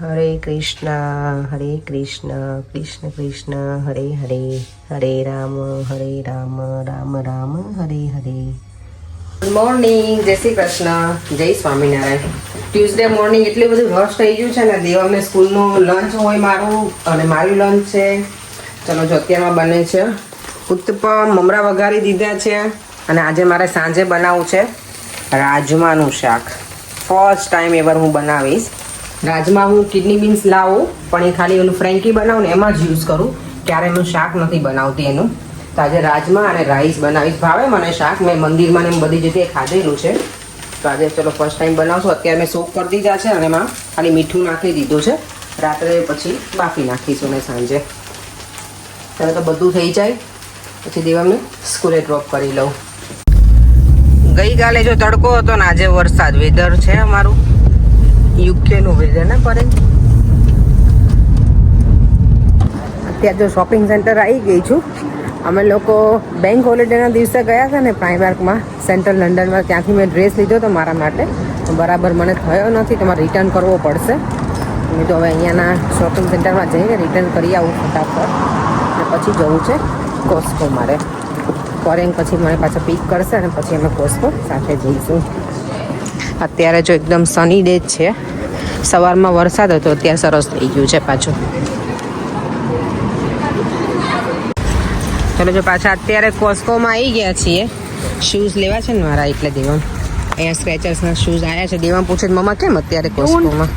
હરે કૃષ્ણ કૃષ્ણ કૃષ્ણ હરે હરે હરે રામ રામ રામ હરે હરે. Good morning, જય શ્રી કૃષ્ણ, જય Swaminarayan. Tuesday morning એટલું બધું રશ થઈ ગયું છે ને. દેવામને સ્કૂલનું લંચ હોય મારું અને મારું લંચ છે. ચલો જો અત્યારમાં બને છે ઉત્તપમ, મમરા વઘારી દીધા છે અને આજે મારે સાંજે બનાવવું છે રાજમાનું શાક. ફર્સ્ટ ટાઈમ એવર હું બનાવીશ રાજમા. હું કિડની બીન્સ લાવું પણ એ ખાલી ઓલું ફ્રેન્કી બનાવું ને એમાં જ યુઝ કરું, ક્યારે હું શાક નથી બનાવતી એનું. તો આજે રાજમા અને રાઈસ બનાવીશ. ભાવે મને શાક, મેં મંદિરમાં ને બધી જગ્યાએ ખાધેલું છે. તો આજે ચલો ફર્સ્ટ ટાઈમ બનાવશું. અત્યારે મેં સોક કરી દીધા છે અને એમાં ખાલી મીઠું નાખી દીધું છે. રાત્રે પછી બાફી નાખીશું ને સાંજે. ત્યારે તો બધું થઈ જાય પછી દેવામને સ્કૂલે ડ્રોપ કરી લઉં. ગઈકાલે જો તડકો હતો ને આજે વરસાદ. વેધર છે અમારું યુકેનું વેધર ને પડે. અત્યારે જો શોપિંગ સેન્ટર આવી ગઈ છું. અમે લોકો બેંક હોલિડેના દિવસે ગયા હતા ને પ્રાઇમાર્કમાં, સેન્ટ્રલ લંડનમાં. ત્યાંથી મેં ડ્રેસ લીધો હતો મારા માટે. બરાબર મને થયો નથી, તો મારે રિટર્ન કરવો પડશે. મેં તો હવે અહીંયાના શોપિંગ સેન્ટરમાં જઈને રિટર્ન કરી આવું ફટાફટ. અને પછી જવું છે કોસ્કો મારે. ફોરેન પછી મને પાછા પિક કરશે અને પછી અમે કોસ્કો સાથે જઈશું. અત્યારે જો એકદમ સની ડે જ છે. સવારમાં વરસાદ હતો, અત્યારે સરસ થઈ ગયું છે પાછું. ચલો જો પાછા અત્યારે કોસ્કોમાં આવી ગયા છીએ. શૂઝ લેવા છે ને મારા, એટલે દેવામ અહીંયા સ્ક્રેચર્સના શૂઝ આવ્યા છે. દેવામ પૂછે મમ્મા કેમ અત્યારે કોસ્કોમાં?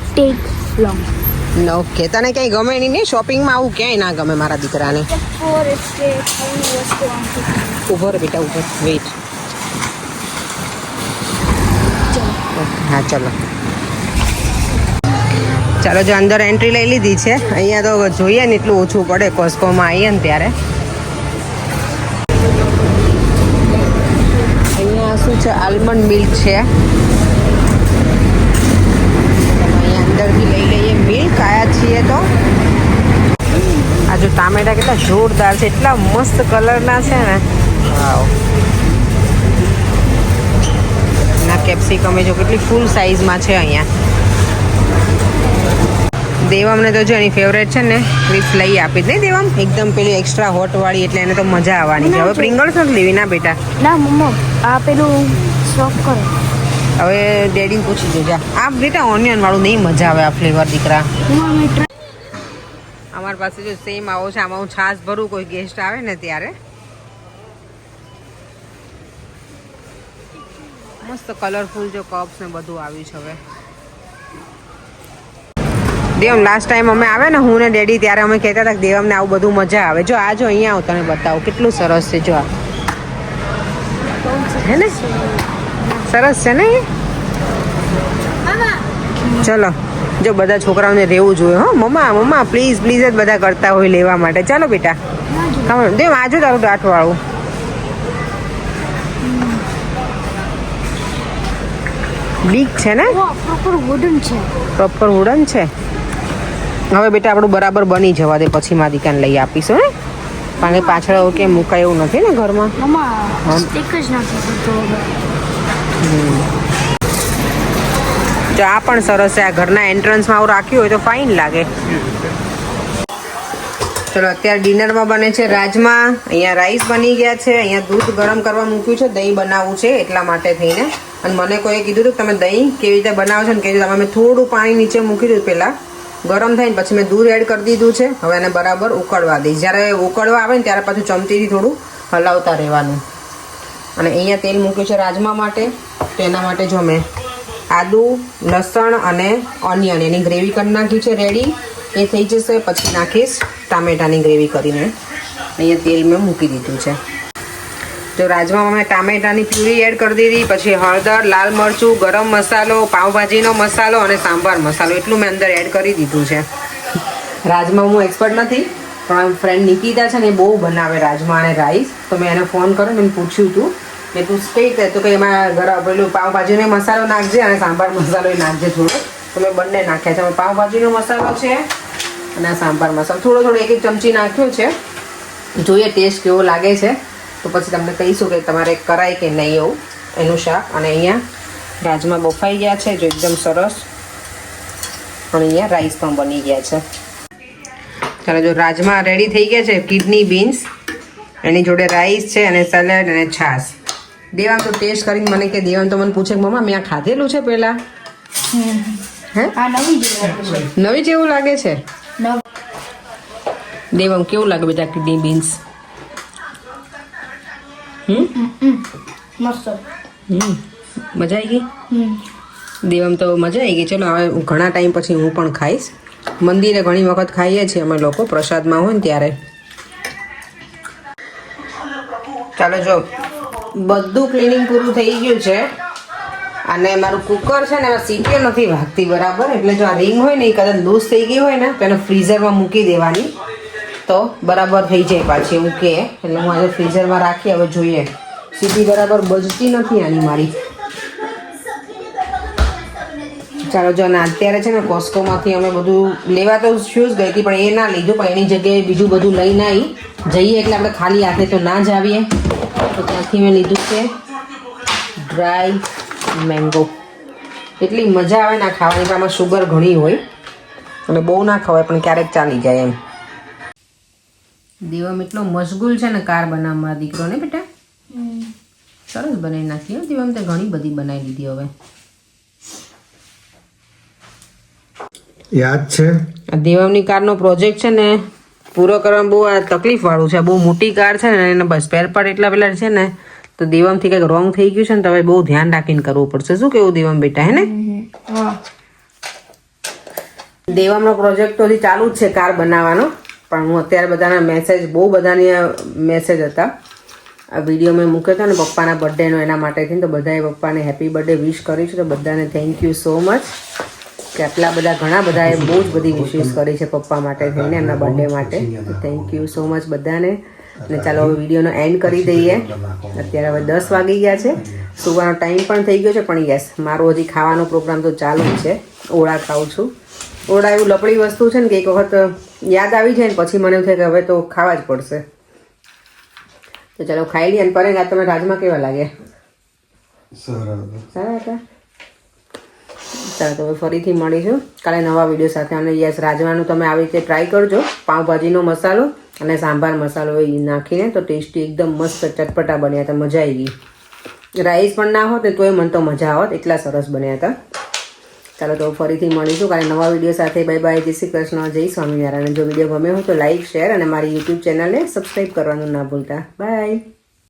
ઓકે, તને ક્યાંય ગમે નહીં શોપિંગમાં? આવું ક્યાંય ના ગમે મારા દીકરાને. ઉભો રે બેટા, ઉભો વેઇટ. હા ચલો ચાલો જો અંદર એન્ટ્રી લઈ લીધી છે. અહીંયા તો જોઈએ ને એટલું ઓછું પડે કોસ્કોમાં આવીએ ને ત્યારે. અહીંયા શું છે, આલમંડ મિલ્ક છે. અહીંયા અંદરથી લઈ લઈએ મિલ્ક. આયા છીએ તો આ જો ટામેટા કેટલા જોરદાર છે, એટલા મસ્ત કલરના છે ને. વાવ. ના કેપ્સિકમ જો કેટલી ફૂલ સાઈઝમાં છે અહીંયા. દેવામને તો જો એની ફેવરેટ છે ને ક્રિપ્સ લઈ આપી જ નહીં દેવામ, એકદમ પેલી એક્સ્ટ્રા હોટ વાળી, એટલે એને તો મજા આવવાની છે. હવે પ્રિંગલ્સ નથી લેવી ના બેટા? ના મમ્મા, આ પેલું સ્ટોપ કરો. હવે ડેડીને પૂછી જોજા. આ બેટા ઓનિયન વાળું નહીં મજા આવે આ ફ્લેવર દીકરા. અમારી પાસે જો સેમ આવો છે. આમાં હું છાશ ભરું કોઈ ગેસ્ટ આવે ને ત્યારે. મસ્ત કલરફુલ જો કપ્સ ને બધું આવ્યું છે. હવે દેવમ લાસ્ટ ટાઈમ અમે આવે ને હું ને ડેડી, ત્યારે અમે કહેતા હતા કે દેવમને આવું બધું મજા આવે. જો આ જો અહીંયા આવું તને બતાવું કેટલું સરસ છે. જો આ હે ને સરસ છે ને. ચલો જો બધા છોકરાઓને રહેવું જોઈએ. હો મમ્મા મમ્મા પ્લીઝ પ્લીઝ જ બધા કરતા હોય લેવા માટે. ચાલો બેટા દેવ આજો તારું દાંતવાળું. બીક છે ને, પ્રોપર વુડન છે. પ્રોપર વુડન છે. હવે બેટા આપણું બરાબર બની જવા દે, પછી મારી દુકાન લઈ આપીશું ને. કારણ કે પાછળ કે મુકાય એવું નથી ને ઘરમાં. મમ્મા સ્ટીક જ નથી કરતો હવે. જો આ પણ સરસ છે. આ ઘરના એન્ટ્રન્સમાં આવું રાખ્યું હોય તો ફાઇન લાગે. ચલો અત્યારે ડિનરમાં બને છે રાજમા. અહીંયા રાઈસ બની ગયા છે. અહીંયા દૂધ ગરમ કરવા મૂક્યું છે. દહીં બનાવવું છે એટલા માટે થઈને. અને મને કોઈએ કીધું હતું તમે દહીં કેવી રીતે બનાવો છો ને કેવી રીતે. મેં થોડું પાણી નીચે મૂકી દીધું પહેલાં, ગરમ થાય ને પછી મેં દૂધ એડ કરી દીધું છે. હવે એને બરાબર ઉકળવા દઈશ. જ્યારે ઉકળવા આવે ને ત્યારે પાછું ચમચીથી થોડું હલાવતા રહેવાનું. અને અહીંયા તેલ મૂક્યું છે રાજમા માટે. તો એના માટે જો મેં આદુ, લસણ અને ઓનિયન એની ગ્રેવી કરી નાખ્યું છે રેડી. એ થઈ જશે પછી નાખીશ ટામેટાની ગ્રેવી કરીને. અહીંયા તેલ મેં મૂકી દીધું છે. જો રાજમામાં મેં ટામેટાની પ્યુરી એડ કરી દીધી. પછી હળદર, લાલ મરચું, ગરમ મસાલો, પાવભાજીનો મસાલો અને સાંભાર મસાલો એટલું મેં અંદર એડ કરી દીધું છે. રાજમા હું એક્સપર્ટ નથી, પણ ફ્રેન્ડ નિકિતા છે ને એ બહુ બનાવે રાજમા અને રાઈસ. તો મેં એને ફોન કર્યો, મેં પૂછ્યું હતું કે તું કઈ રીતે, તો કે એમાં પેલું પાવભાજીનો મસાલો નાખજે અને સાંભાર મસાલો નાખજે થોડો. તો મેં બંને નાખ્યા છે. પાવભાજીનો મસાલો છે અને આ સાંભાર મસાલો થોડો થોડો એક ચમચી નાખ્યો છે. જોઈએ ટેસ્ટ કેવો લાગે છે તો પછી તમને કહીશું કે તમારે કરાય કે નહીં એવું એનું શાક. અને અહીંયા રાજમા બફાઈ ગયા છે જો એકદમ સરસ. અહીંયા રાઈસ પણ બની ગયા છે. ચાલો જો રાજમા રેડી થઈ ગયા છે, કિડની બીન્સ, એની જોડે રાઈસ છે અને સલાડ અને છાશ. દેવાંગ તો ટેસ્ટ કરીને મને કે દેવાંગ તો મને પૂછે મમ્મા મેં આ ખાધેલું છે પહેલા. હે આ નવી જેવું નવી જેવું લાગે છે. દેવાંગ કેવું લાગે બેટા કિડની બીન્સ? મસ્ત. મજા આવી ગઈ? દેવાંગ તો મજા આવી ગઈ. ચલો હવે ઘણા ટાઈમ પછી હું પણ ખાઈશ. મંદિરે ઘણી વખત ખાઈએ છીએ અમે લોકો પ્રસાદમાં હોય ને ત્યારે. ચાલો જો બધું ક્લિનિંગ પૂરું થઈ ગયું છે અને મારું કુકર છે ને એમાં સીટીઓ નથી વાગતી બરાબર. એટલે જો આ રિંગ હોય ને એ કદાચ લૂઝ થઈ ગઈ હોય ને તો એને ફ્રીઝરમાં મૂકી દેવાની તો બરાબર થઈ જાય પાછી એવું કે. એટલે હું આજે ફ્રીઝરમાં રાખી હવે જોઈએ. સીટી બરાબર બજતી નથી આની મારી. ચાલો જો ને અત્યારે છે ને કોસ્કોમાંથી અમે બધું લેવા તો શૂઝ ગઈ હતી પણ એ ના લીધું, પણ એની જગ્યાએ બીજું બધું લઈને આવી જઈએ એટલે આપણે ખાલી હાથે તો ના જ આવીએ. તો ત્યાંથી મેં લીધું છે ડ્રાય મેંગો. એટલી મજા આવે ને આ ખાવાની, પણ આમાં શુગર ઘણી હોય અને બહુ ના ખવાય પણ ક્યારેક ચાલી જાય એમ. દેવમ એટલો મશગુલ છે ને કાર બનાવવામાં દીકરો ને બેટા. સરસ બનાવી નાખી હો દેવમ, તે ઘણી બધી બનાવી લીધી હવે. યાદ છે આ દેવમની કારનો પ્રોજેક્ટ છે ને પૂરો કરવામાં બહુ આ તકલીફ વાળું છે. બહુ મોટી કાર છે ને એને બસ સ્પેર પાર્ટ એટલા પેલા છે ને તો દેવમથી કંઈક રોંગ થઈ ગયું છે ને તો હવે બહુ ધ્યાન રાખીને કરવું પડશે. શું કેવું દેવમ બેટા? હે ને દેવમનો પ્રોજેક્ટ તો હજી ચાલુ જ છે કાર બનાવવાનો, પણ હું અત્યારે બધાના મેસેજ બહુ બધાની મેસેજ હતા. આ વિડીયો મેં મૂક્યો હતો ને પપ્પાના બર્થડેનો એના માટેથી, તો બધાએ પપ્પાને હેપી બર્થડે વિશ કરી છે. તો બધાને થેન્ક યુ સો મચ કે આટલા બધા ઘણા બધાએ બહુ જ બધી વિશેષ કરી છે પપ્પા માટે થઈને એમના બર્થડે માટે. થેન્ક યુ સો મચ બધાને. અને ચાલો હવે વિડીયોનો એન્ડ કરી દઈએ. અત્યારે હવે 10 વાગી ગયા છે, સુવાનો ટાઈમ પણ થઈ ગયો છે. પણ યસ મારો હજી ખાવાનો પ્રોગ્રામ તો ચાલુ જ છે. ઓળા ખાઉં છું. ઓળા એવું લપડી વસ્તુ છે ને કે એક વખત યાદ આવી જાય ને પછી મને એવું થાય કે હવે તો ખાવા જ પડશે. તો ચાલો ખાઈ લઈએ. અને પરેગ આ તમે રાજમાં કેવા લાગે? સારા હતા. ચાલો તો હવે ફરીથી મળીશું કાલે નવા વિડીયો સાથે. અને યસ રાજમાનું તમે આવી રીતે ટ્રાય કરજો. પાઉંભાજીનો મસાલો અને સાંભાર મસાલો એ નાખીને તો ટેસ્ટી એકદમ મસ્ત ચટપટા બન્યા હતા. મજા આવી ગઈ. રાઈસ પણ ના હોત ને તોય મને તો મજા આવત, એટલા સરસ બન્યા હતા. ચાલો તો ફરીથી મળીશું કાલે નવા વિડીયો સાથે. Bye bye. જય શ્રી કૃષ્ણ, જય સ્વામિનારાયણ. જો વિડીયો ગમ્યો હોય તો લાઈક, શેર અને મારી યુટ્યુબ ચેનલને સબસ્ક્રાઈબ કરવાનું ના ભૂલતા. બાય.